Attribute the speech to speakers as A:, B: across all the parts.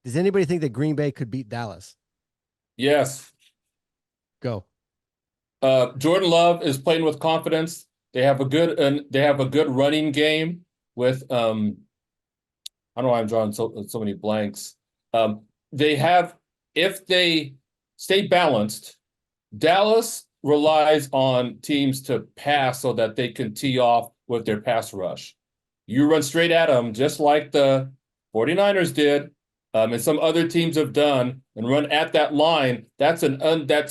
A: Does anybody think that Green Bay could beat Dallas?
B: Yes.
A: Go.
B: Jordan Love is playing with confidence. They have a good running game with I don't know why I'm drawing so many blanks. They have if they stay balanced, Dallas relies on teams to pass so that they can tee off with their pass rush. You run straight at them, just like the 49ers did, and some other teams have done, and run at that line. That's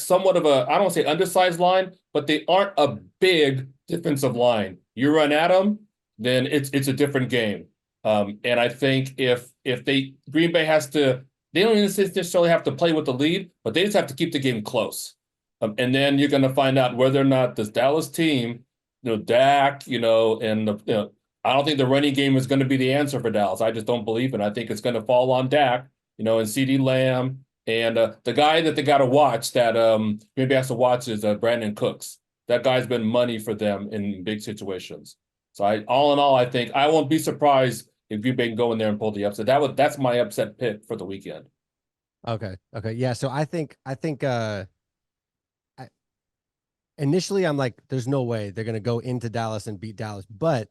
B: somewhat of a, I don't want to say undersized line, but they aren't a big defensive line. You run at them, then it's a different game. And I think if Green Bay has to, they don't even necessarily have to play with the lead, but they just have to keep the game close. And then you're going to find out whether or not this Dallas team, Dak, I don't think the running game is going to be the answer for Dallas. I just don't believe it. I think it's going to fall on Dak, and CeeDee Lamb. And the guy that they got to watch that maybe has to watch is Brandon Cooks. That guy's been money for them in big situations. So all in all, I think I won't be surprised if Green Bay can go in there and pull the upset. That's my upset pick for the weekend.
A: Okay. Yeah. So I think initially I'm like, there's no way they're going to go into Dallas and beat Dallas, but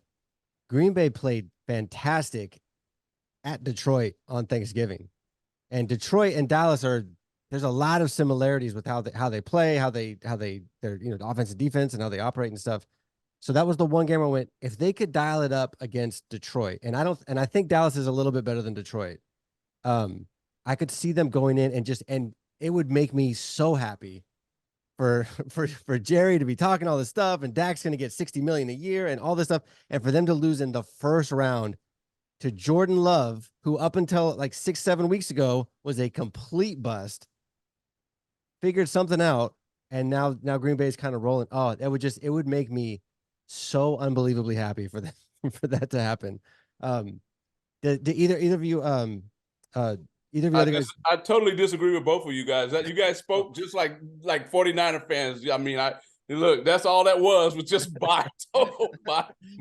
A: Green Bay played fantastic at Detroit on Thanksgiving, and Detroit and Dallas there's a lot of similarities with how they play, how their the offense and defense and how they operate and stuff. So that was the one game I went, if they could dial it up against Detroit, and I think Dallas is a little bit better than Detroit. I could see them going in and it would make me so happy for Jerry to be talking all this stuff, and Dak's going to get 60 million a year and all this stuff, and for them to lose in the first round to Jordan Love, who up until like 6-7 weeks ago was a complete bust, figured something out, and now Green Bay is kind of rolling. Oh, it would make me so unbelievably happy for that for that to happen. Did either of you either of you other guys?
C: I totally disagree with both of you guys. You guys spoke just like 49er fans. I mean, look, that's all that was just total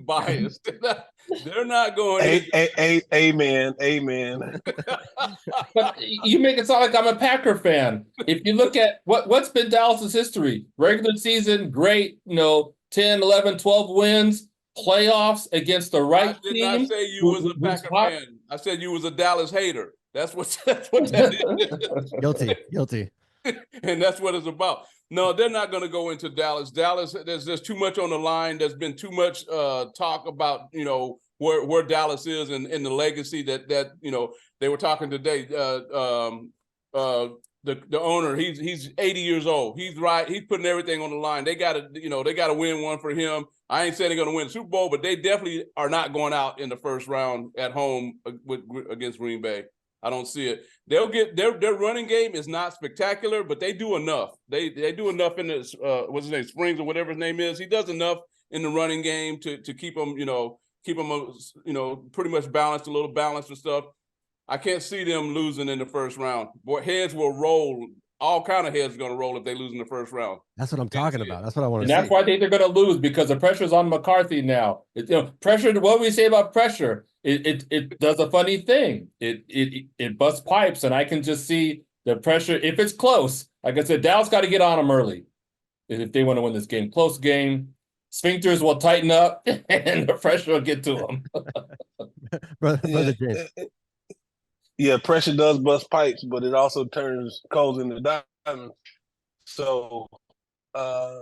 C: bias. They're not going.
D: Amen.
B: But you make it sound like I'm a Packer fan. If you look at what's been Dallas's history, regular season, great, 10, 11, 12 wins, playoffs against the right team.
C: I did not say you was a Packer fan. I said you was a Dallas hater. That's what that is.
A: Guilty.
C: And that's what it's about. No, they're not going to go into Dallas. There's too much on the line. There's been too much talk about, where Dallas is and the legacy that they were talking today. The owner, he's 80 years old. He's right. He's putting everything on the line. They got to win one for him. I ain't saying they're going to win the Super Bowl, but they definitely are not going out in the first round at home against Green Bay. I don't see it. They'll get their running game is not spectacular, but they do enough. They do enough in this what's his name, Springs or whatever his name is. He does enough in the running game to keep them pretty much balanced, a little balanced and stuff. I can't see them losing in the first round. Boy, heads will roll. All kind of heads are going to roll if they lose in the first round.
A: That's what I'm talking about. That's what I want to
B: say. And that's why I think they're going to lose, because the pressure's on McCarthy now. Pressure. What do we say about pressure? It does a funny thing. It busts pipes, and I can just see the pressure. If it's close, like I said, Dallas got to get on them early if they want to win this game. Close game, sphincters will tighten up, and the pressure will get to them.
A: Brother James.
D: Yeah, pressure does bust pipes, but it also turns coals into diamonds. So, I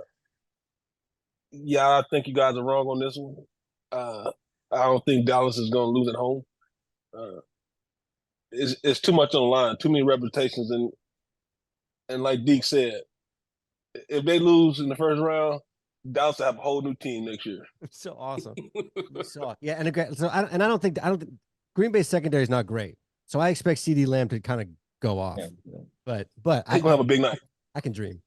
D: think you guys are wrong on this one. I don't think Dallas is going to lose at home. It's too much on the line, too many reputations, and like Deke said, if they lose in the first round, Dallas will have a whole new team next year.
A: It's so awesome. Yeah, I don't think Green Bay's secondary is not great. So I expect CeeDee Lamb to kind of go off, but
D: he's gonna have a big night.
A: I can dream.